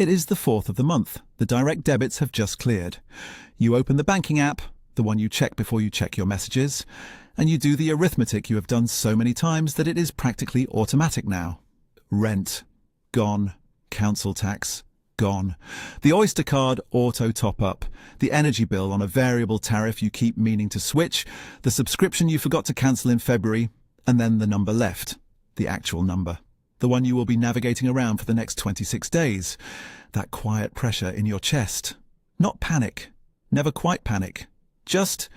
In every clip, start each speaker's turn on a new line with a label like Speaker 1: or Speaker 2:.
Speaker 1: It is the 4th of the month. The direct debits have just cleared. You open the banking app, the one you check before you check your messages, and you do the arithmetic you have done so many times that it is practically automatic now. Rent, gone. Council tax, gone. The Oyster card auto top-up, the energy bill on a variable tariff you keep meaning to switch, the subscription you forgot to cancel in February, and then the number left, the actual number, the one you will be navigating around for the next 26 days. That quiet pressure in your chest. Not panic, never quite panic, just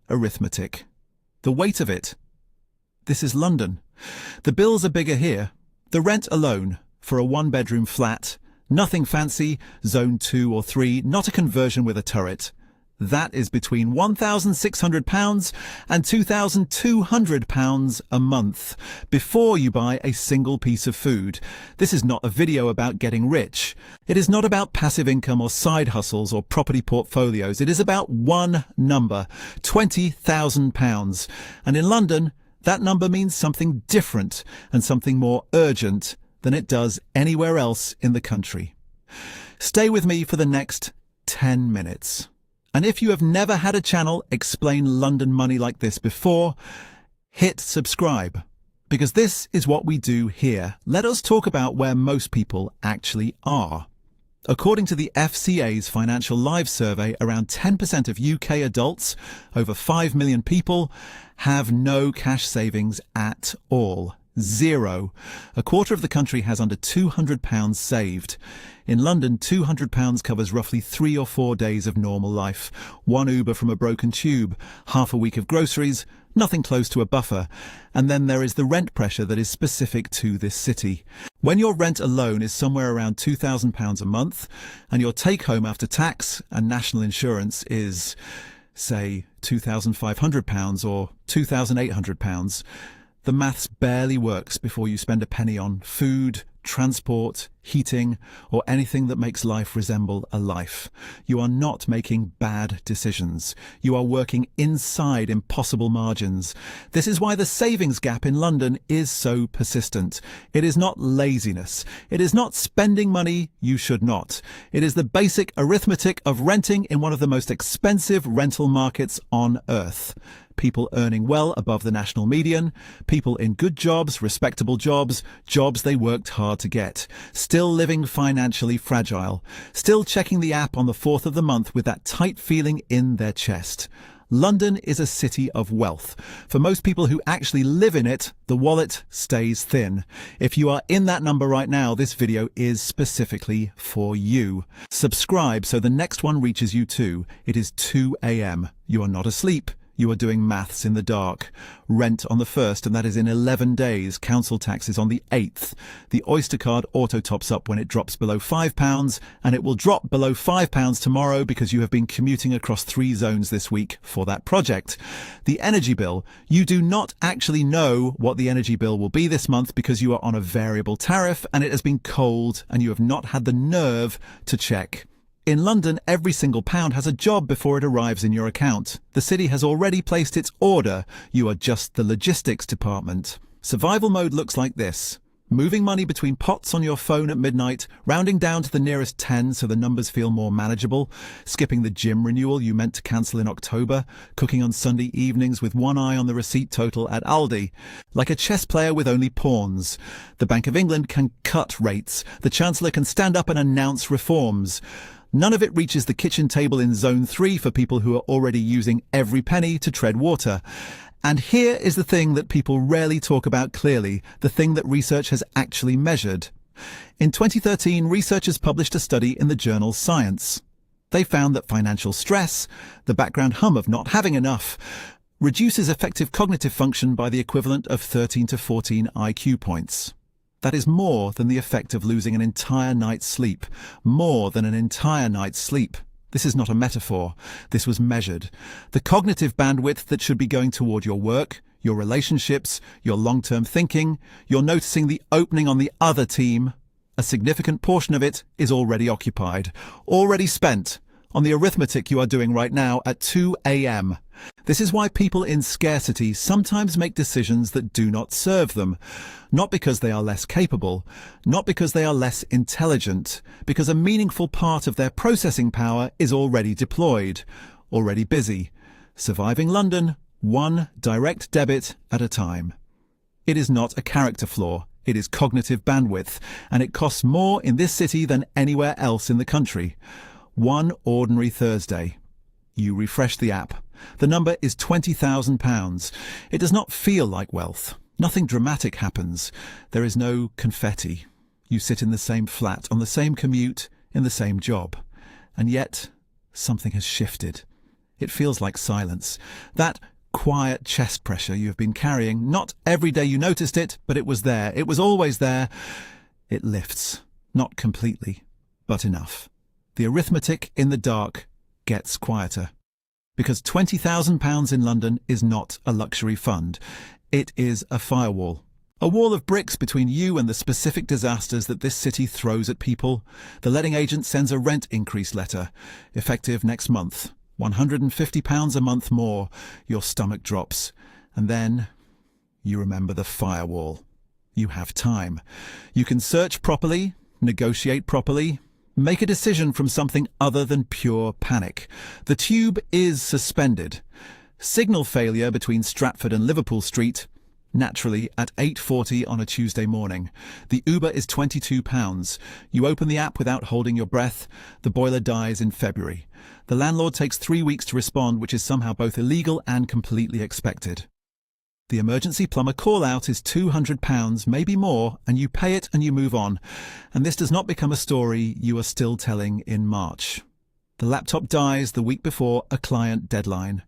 Speaker 1: arithmetic. The weight of it. This is London. The bills are bigger here. The rent alone, for a one-bedroom flat, nothing fancy, zone 2 or 3, not a conversion with a turret. That is between £1,600 and £2,200 a month before you buy a single piece of food. This is not a video about getting rich. It is not about passive income or side hustles or property portfolios. It is about one number, £20,000. And in London, that number means something different and something more urgent than it does anywhere else in the country. Stay with me for the next 10 minutes. And if you have never had a channel explain London money like this before, hit subscribe, because this is what we do here. Let us talk about where most people actually are. According to the FCA's Financial Lives survey, around 10% of UK adults, over 5 million people, have no cash savings at all. Zero. A quarter of the country has under £200 saved. In London, £200 covers roughly 3 or 4 days of normal life. One Uber from a broken tube, half a week of groceries, nothing close to a buffer. And then there is the rent pressure that is specific to this city. When your rent alone is somewhere around £2,000 a month, and your take-home after tax and national insurance is, say, £2,500 or £2,800, the maths barely works before you spend a penny on food, transport, heating, or anything that makes life resemble a life. You are not making bad decisions. You are working inside impossible margins. This is why the savings gap in London is so persistent. It is not laziness. It is not spending money you should not. It is the basic arithmetic of renting in one of the most expensive rental markets on earth. People earning well above the national median, people in good jobs, respectable jobs, jobs they worked hard to get, still living financially fragile, still checking the app on the 4th of the month with that tight feeling in their chest. London is a city of wealth. For most people who actually live in it, the wallet stays thin. If you are in that number right now, this video is specifically for you. Subscribe so the next one reaches you too. It is 2 a.m. You are not asleep. You are doing maths in the dark. Rent on the 1st, and that is in 11 days. Council tax is on the 8th. The Oyster card auto tops up when it drops below £5, and it will drop below £5 tomorrow because you have been commuting across 3 zones this week for that project. The energy bill. You do not actually know what the energy bill will be this month because you are on a variable tariff and it has been cold and you have not had the nerve to check. In London, every single pound has a job before it arrives in your account. The city has already placed its order. You are just the logistics department. Survival mode looks like this. Moving money between pots on your phone at midnight, rounding down to the nearest 10 so the numbers feel more manageable, skipping the gym renewal you meant to cancel in October, cooking on Sunday evenings with one eye on the receipt total at Aldi. Like a chess player with only pawns. The Bank of England can cut rates. The Chancellor can stand up and announce reforms. None of it reaches the kitchen table in Zone 3 for people who are already using every penny to tread water. And here is the thing that people rarely talk about clearly, the thing that research has actually measured. In 2013, researchers published a study in the journal Science. They found that financial stress, the background hum of not having enough, reduces effective cognitive function by the equivalent of 13 to 14 IQ points. That is more than the effect of losing an entire night's sleep. More than an entire night's sleep. This is not a metaphor. This was measured. The cognitive bandwidth that should be going toward your work, your relationships, your long-term thinking, you're noticing the opening on the other team. A significant portion of it is already occupied, already spent, on the arithmetic you are doing right now at 2 a.m. This is why people in scarcity sometimes make decisions that do not serve them. Not because they are less capable, not because they are less intelligent, because a meaningful part of their processing power is already deployed, already busy, surviving London, one direct debit at a time. It is not a character flaw, it is cognitive bandwidth, and it costs more in this city than anywhere else in the country. One ordinary Thursday. You refresh the app. The number is £20,000. It does not feel like wealth. Nothing dramatic happens. There is no confetti. You sit in the same flat, on the same commute, in the same job. And yet, something has shifted. It feels like silence. That quiet chest pressure you have been carrying, not every day you noticed it, but it was there. It was always there. It lifts. Not completely, but enough. The arithmetic in the dark gets quieter. Because £20,000 in London is not a luxury fund. It is a firewall. A wall of bricks between you and the specific disasters that this city throws at people. The letting agent sends a rent increase letter, effective next month. £150 a month more. Your stomach drops. And then you remember the firewall. You have time. You can search properly, negotiate properly, make a decision from something other than pure panic. The tube is suspended. Signal failure between Stratford and Liverpool Street, naturally at 8:40 on a Tuesday morning. The Uber is £22. You open the app without holding your breath. The boiler dies in February. The landlord takes 3 weeks to respond, which is somehow both illegal and completely expected. The emergency plumber call-out is £200, maybe more, and you pay it and you move on. And this does not become a story you are still telling in March. The laptop dies the week before a client deadline.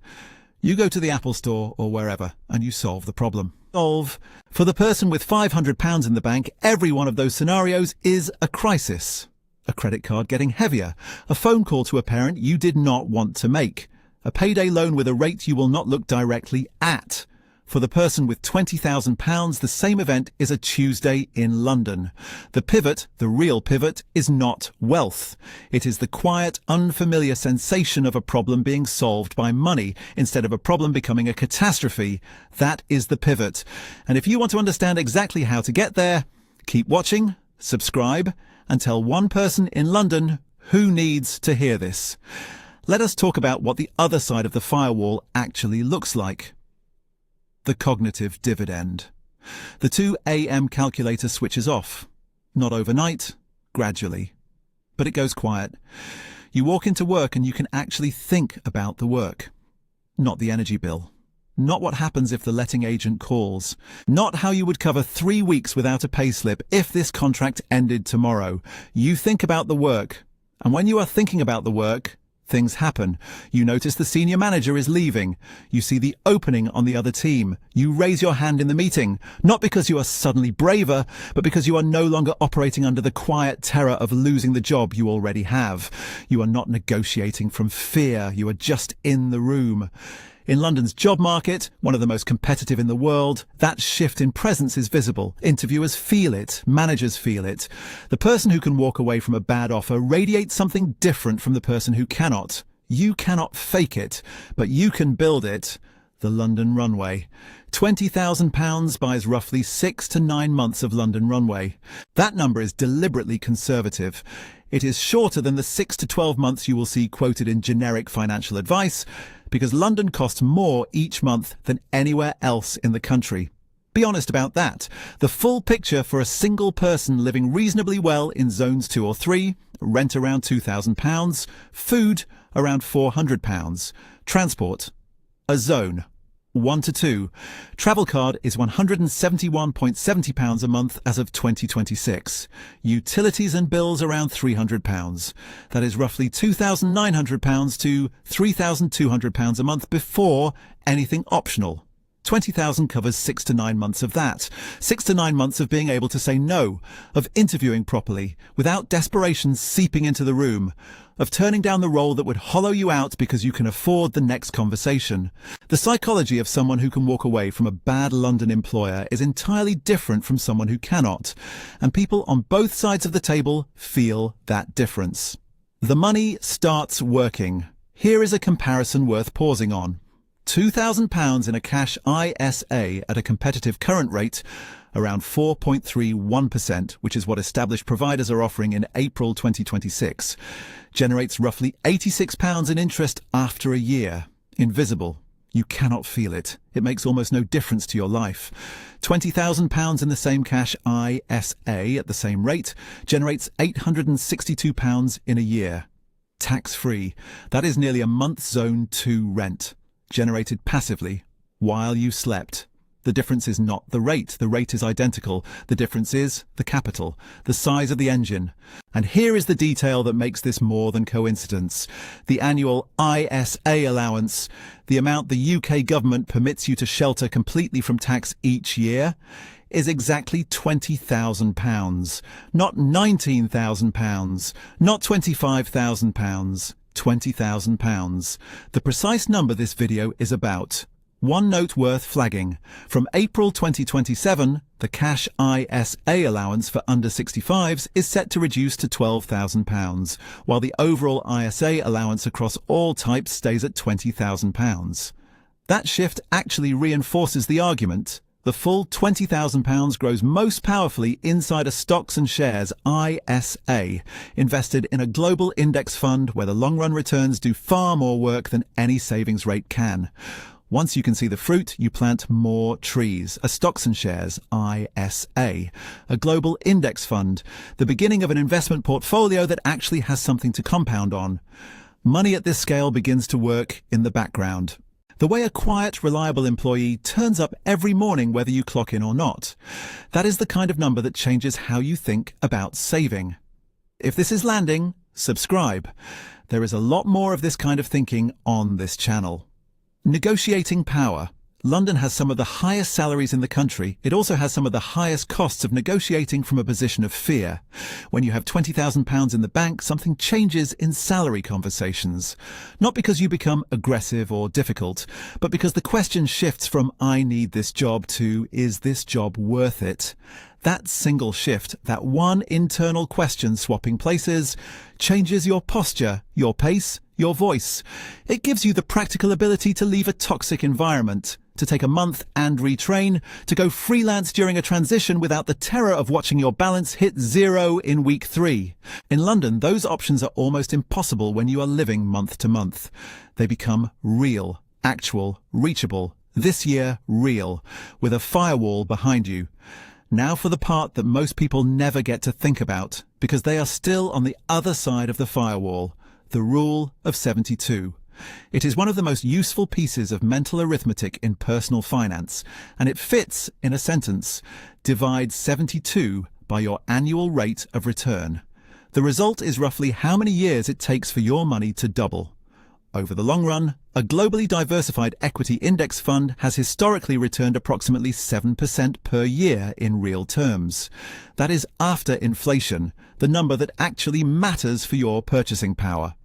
Speaker 1: You go to the Apple Store or wherever, and you solve the problem. For the person with £500 in the bank, every one of those scenarios is a crisis. A credit card getting heavier, a phone call to a parent you did not want to make, a payday loan with a rate you will not look directly at. For the person with £20,000, the same event is a Tuesday in London. The pivot, the real pivot, is not wealth. It is the quiet, unfamiliar sensation of a problem being solved by money instead of a problem becoming a catastrophe. That is the pivot. And if you want to understand exactly how to get there, keep watching, subscribe, and tell one person in London who needs to hear this. Let us talk about what the other side of the firewall actually looks like. The cognitive dividend. The 2 a.m. calculator switches off. Not overnight, gradually. But it goes quiet. You walk into work and you can actually think about the work. Not the energy bill. Not what happens if the letting agent calls. Not how you would cover 3 weeks without a payslip if this contract ended tomorrow. You think about the work. And when you are thinking about the work, things happen. You notice the senior manager is leaving. You see the opening on the other team. You raise your hand in the meeting, not because you are suddenly braver, but because you are no longer operating under the quiet terror of losing the job you already have. You are not negotiating from fear. You are just in the room. In London's job market, one of the most competitive in the world, that shift in presence is visible. Interviewers feel it. Managers feel it. The person who can walk away from a bad offer radiates something different from the person who cannot. You cannot fake it, but you can build it. The London runway. £20,000 buys roughly 6 to 9 months of London runway. That number is deliberately conservative. It is shorter than the 6 to 12 months you will see quoted in generic financial advice, because London costs more each month than anywhere else in the country. Be honest about that. The full picture for a single person living reasonably well in zones 2 or 3, rent around £2,000, food around £400, transport, a zone, 1 to 2. Travel card is £171.70 a month as of 2026. Utilities and bills around £300. That is roughly £2,900 to £3,200 a month before anything optional. 20,000 covers 6 to 9 months of that. 6 to 9 months of being able to say no, of interviewing properly, without desperation seeping into the room, of turning down the role that would hollow you out because you can afford the next conversation. The psychology of someone who can walk away from a bad London employer is entirely different from someone who cannot, and people on both sides of the table feel that difference. The money starts working. Here is a comparison worth pausing on. £2,000 in a cash ISA at a competitive current rate, around 4.31%, which is what established providers are offering in April 2026, generates roughly £86 in interest after a year. Invisible. You cannot feel it. It makes almost no difference to your life. £20,000 in the same cash ISA at the same rate generates £862 in a year. Tax-free. That is nearly a month's Zone 2 rent, generated passively while you slept. The difference is not the rate. The rate is identical. The difference is the capital, the size of the engine. And here is the detail that makes this more than coincidence. The annual ISA allowance, the amount the UK government permits you to shelter completely from tax each year, is exactly £20,000. Not £19,000. Not £25,000. £20,000. The precise number this video is about. One note worth flagging. From April 2027, the cash ISA allowance for under 65s is set to reduce to £12,000, while the overall ISA allowance across all types stays at £20,000. That shift actually reinforces the argument. The full £20,000 grows most powerfully inside a stocks and shares ISA, invested in a global index fund where the long-run returns do far more work than any savings rate can. Once you can see the fruit, you plant more trees. A stocks and shares ISA, a global index fund, the beginning of an investment portfolio that actually has something to compound on. Money at this scale begins to work in the background. The way a quiet, reliable employee turns up every morning whether you clock in or not. That is the kind of number that changes how you think about saving. If this is landing, subscribe. There is a lot more of this kind of thinking on this channel. Negotiating power. London has some of the highest salaries in the country. It also has some of the highest costs of negotiating from a position of fear. When you have £20,000 in the bank, something changes in salary conversations. Not because you become aggressive or difficult, but because the question shifts from "I need this job" to "Is this job worth it?" That single shift, that one internal question swapping places, changes your posture, your pace, your voice. It gives you the practical ability to leave a toxic environment, to take a month and retrain, to go freelance during a transition without the terror of watching your balance hit zero in week 3. In London, those options are almost impossible when you are living month to month. They become real, actual, reachable, this year real, with a firewall behind you. Now for the part that most people never get to think about, because they are still on the other side of the firewall. The rule of 72. It is one of the most useful pieces of mental arithmetic in personal finance, and it fits in a sentence. Divide 72 by your annual rate of return. The result is roughly how many years it takes for your money to double. Over the long run, a globally diversified equity index fund has historically returned approximately 7% per year in real terms. That is after inflation, the number that actually matters for your purchasing power.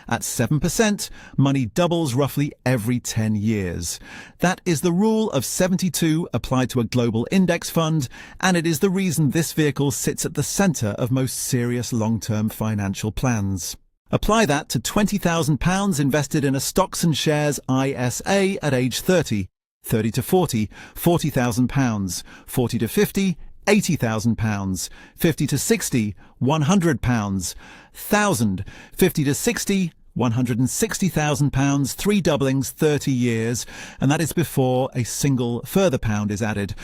Speaker 1: At 7%, money doubles roughly every 10 years. That is the rule of 72 applied to a global index fund, and it is the reason this vehicle sits at the center of most serious long-term financial plans. Apply that to £20,000 invested in a stocks and shares ISA at age 30, 30 to 40, £40,000, 40 to 50, £80,000, 50 to 60, £100, 1,000, 50 to 60, £160,000, 3 doublings, 30 years, and that is before a single further pound is added.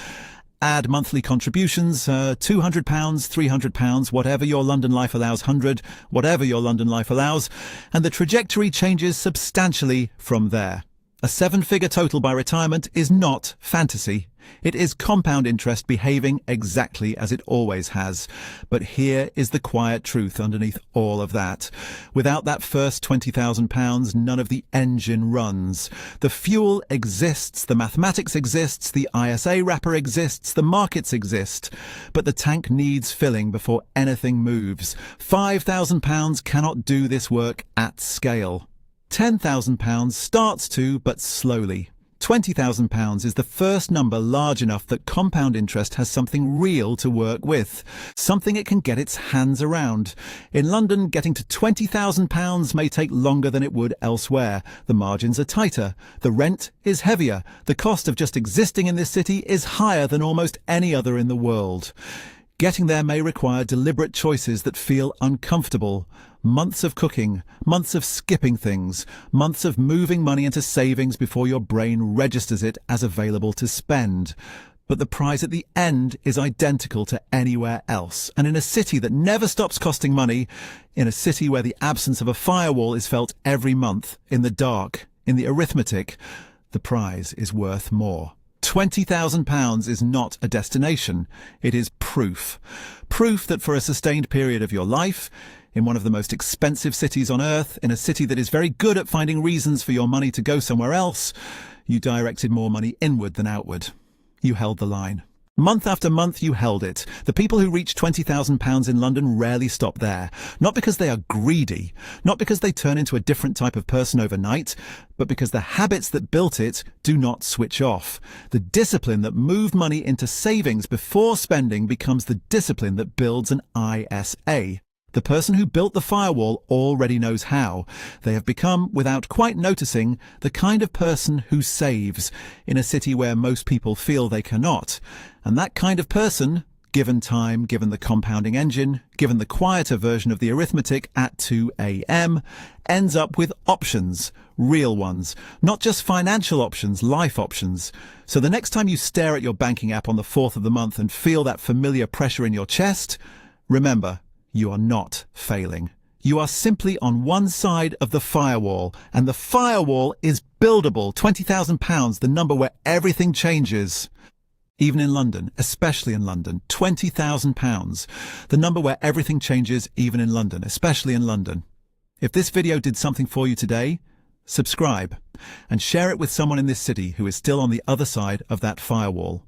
Speaker 1: Add monthly contributions, £200, £300, whatever your London life allows, 100, whatever your London life allows, and the trajectory changes substantially from there. A 7-figure total by retirement is not fantasy. It is compound interest behaving exactly as it always has. But here is the quiet truth underneath all of that. Without that first £20,000, none of the engine runs. The fuel exists, the mathematics exists, the ISA wrapper exists, the markets exist. But the tank needs filling before anything moves. £5,000 cannot do this work at scale. £10,000 starts to, but slowly. £20,000 is the first number large enough that compound interest has something real to work with, something it can get its hands around. In London, getting to £20,000 may take longer than it would elsewhere. The margins are tighter, the rent is heavier, the cost of just existing in this city is higher than almost any other in the world. Getting there may require deliberate choices that feel uncomfortable. Months of cooking, months of skipping things, months of moving money into savings before your brain registers it as available to spend. But the prize at the end is identical to anywhere else. And in a city that never stops costing money, in a city where the absence of a firewall is felt every month, in the dark, in the arithmetic, the prize is worth more. £20,000 is not a destination, it is proof. Proof that for a sustained period of your life, in one of the most expensive cities on earth, in a city that is very good at finding reasons for your money to go somewhere else, you directed more money inward than outward. You held the line. Month after month you held it. The people who reach £20,000 in London rarely stop there. Not because they are greedy, not because they turn into a different type of person overnight, but because the habits that built it do not switch off. The discipline that moved money into savings before spending becomes the discipline that builds an ISA. The person who built the firewall already knows how. They have become, without quite noticing, the kind of person who saves, in a city where most people feel they cannot. And that kind of person, given time, given the compounding engine, given the quieter version of the arithmetic at 2 a.m., ends up with options, real ones, not just financial options, life options. So the next time you stare at your banking app on the 4th of the month and feel that familiar pressure in your chest, remember, you are not failing. You are simply on one side of the firewall, and the firewall is buildable. £20,000, the number where everything changes. Even in London, especially in London, £20,000, the number where everything changes even in London, especially in London. If this video did something for you today, subscribe and share it with someone in this city who is still on the other side of that firewall.